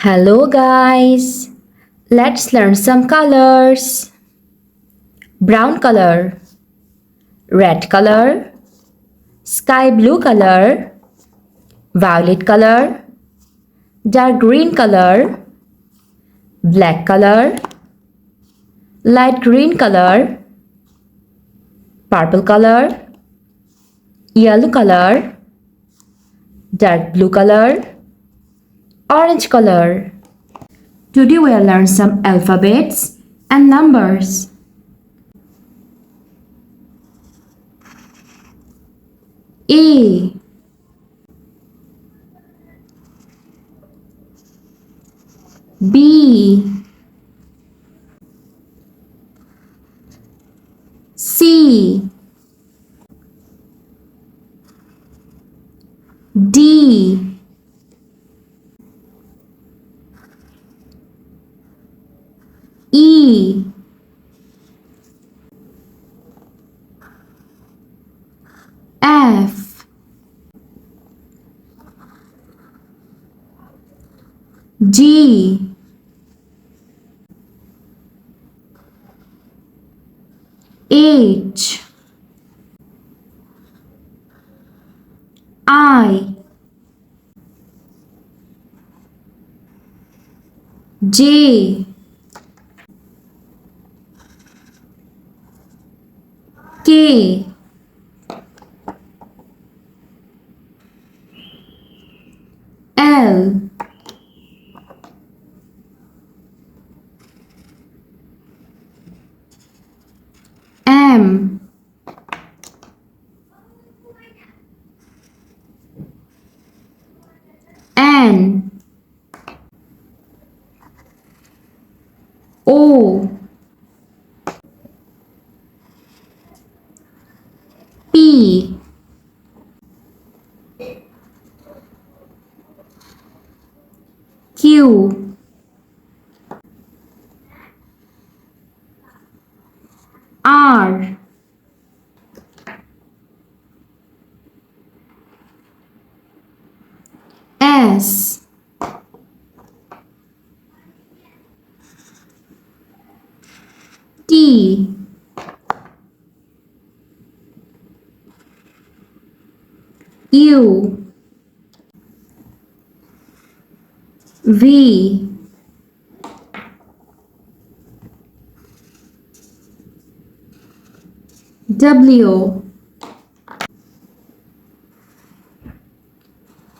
Hello guys, let's learn some colors. Brown color, red color, sky blue color, violet color, dark green color, black color, light green color, purple color, yellow color, dark blue color, orange color. Today we will learn some alphabets and numbers. A, B, C, D, E, F, G, H, I, J, K, L, M, N, O, P, Q, R, S, T, U, V, W,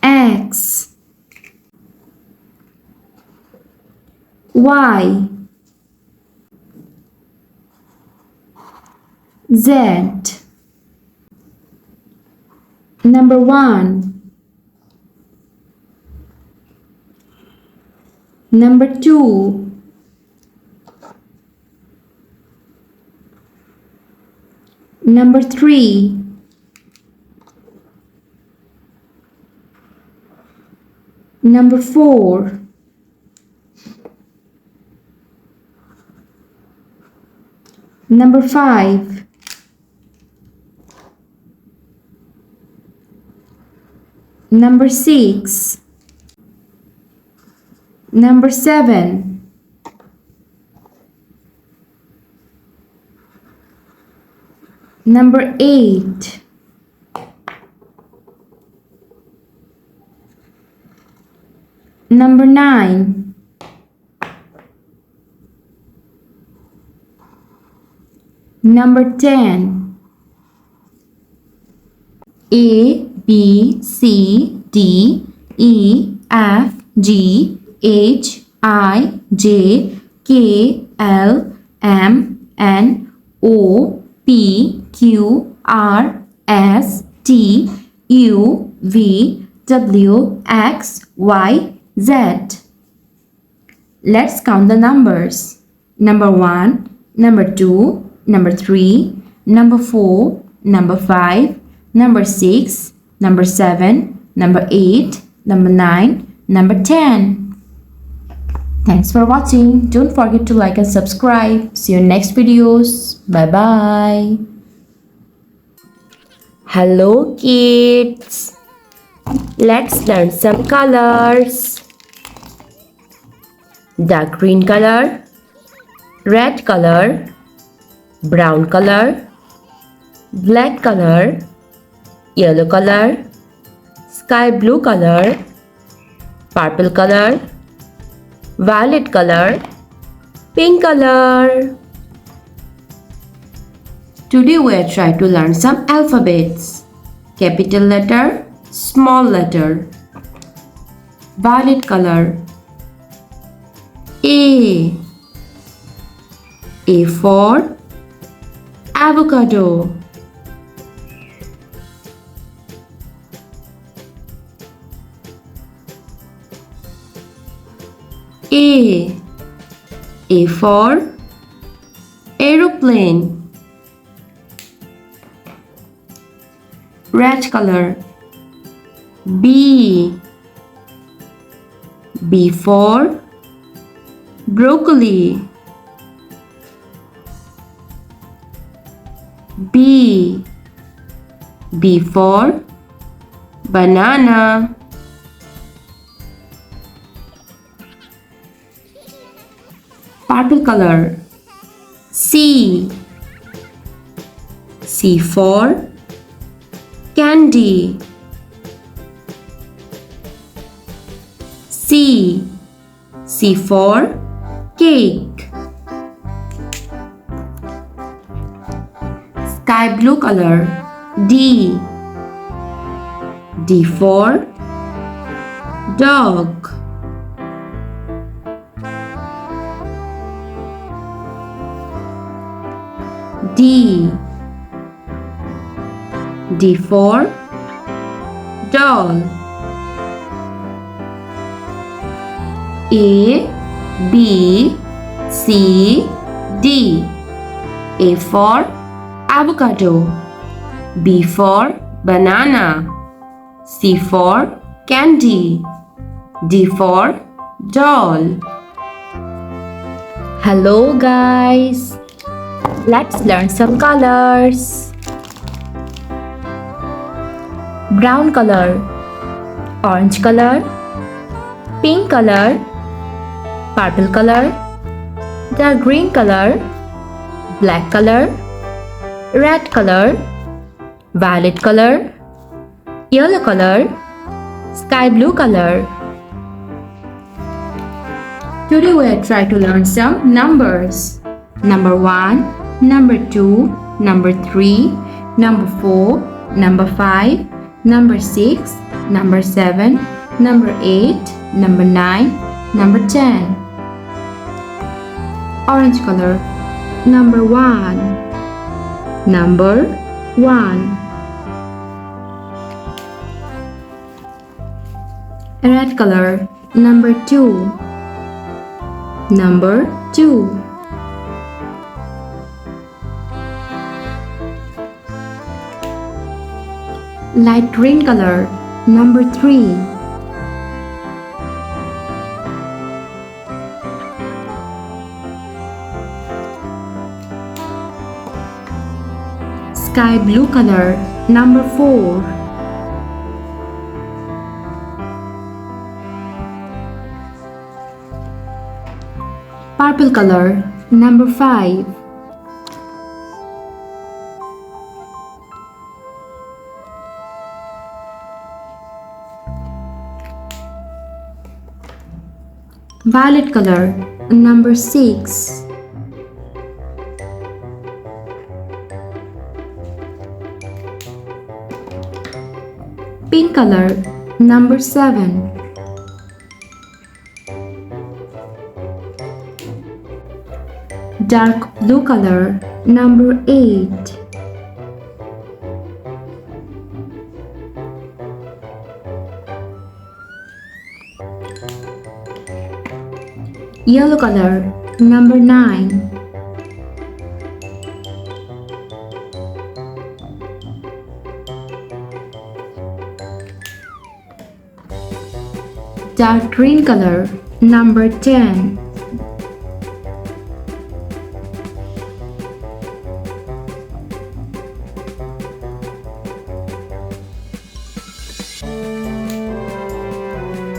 X, Y, Z. Number 1, number 2, number 3, number 4, number 5, number 6, number 7, number 8, number 9, number 10. A, B, C, D, E, F, G, H, I, J, K, L, M, N, O, P, Q, R, S, T, U, V, W, X, Y, Z. Let's count the numbers. Number 1, number 2, number 3, number 4, number 5, number 6, number 7, number 8, number 9, number 10. Thanks for watching. Don't forget to like and subscribe. See you in next videos. Bye bye. Hello kids. Let's learn some colors. dark green color, red color, brown color, black color, yellow color, sky blue color, purple color, violet color, pink color. Today we are trying to learn some alphabets. Capital letter, small letter. Violet color. A. A for avocado. A. A for aeroplane. Red color. B. B for broccoli. B. B for banana. Purple color. C. C for candy. C. C for cake. Sky blue color. D. D for dog. D. D for doll. A, B, C, D. A for avocado. B for banana. C for candy. D for doll. Hello guys. Let's learn some colors. Brown color, orange color, pink color, purple color, dark green color, black color, red color, violet color, yellow color, sky blue color. Today we are trying to learn some numbers. Number 1, number 2, number 3, number 4, number 5, number 6, number 7, number 8, number 9, number 10. Orange color. Number 1. Number 1. Red color. Number 2. Number 2. Light green color. Number 3. Sky blue color. Number 4. Purple color. Number 5. Violet color. Number 6. Pink color. Number 7. Dark blue color. Number 8. Yellow color. Number 9. Dark green color. Number 10.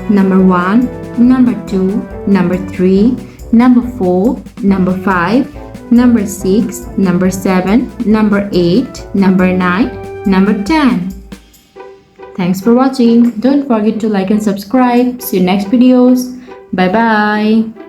Number 1. number 2, number 3, number 4, number 5, number 6, number 7, number 8, number 9, number 10. Thanks for watching. Don't forget to like and subscribe. See you next videos. Bye bye.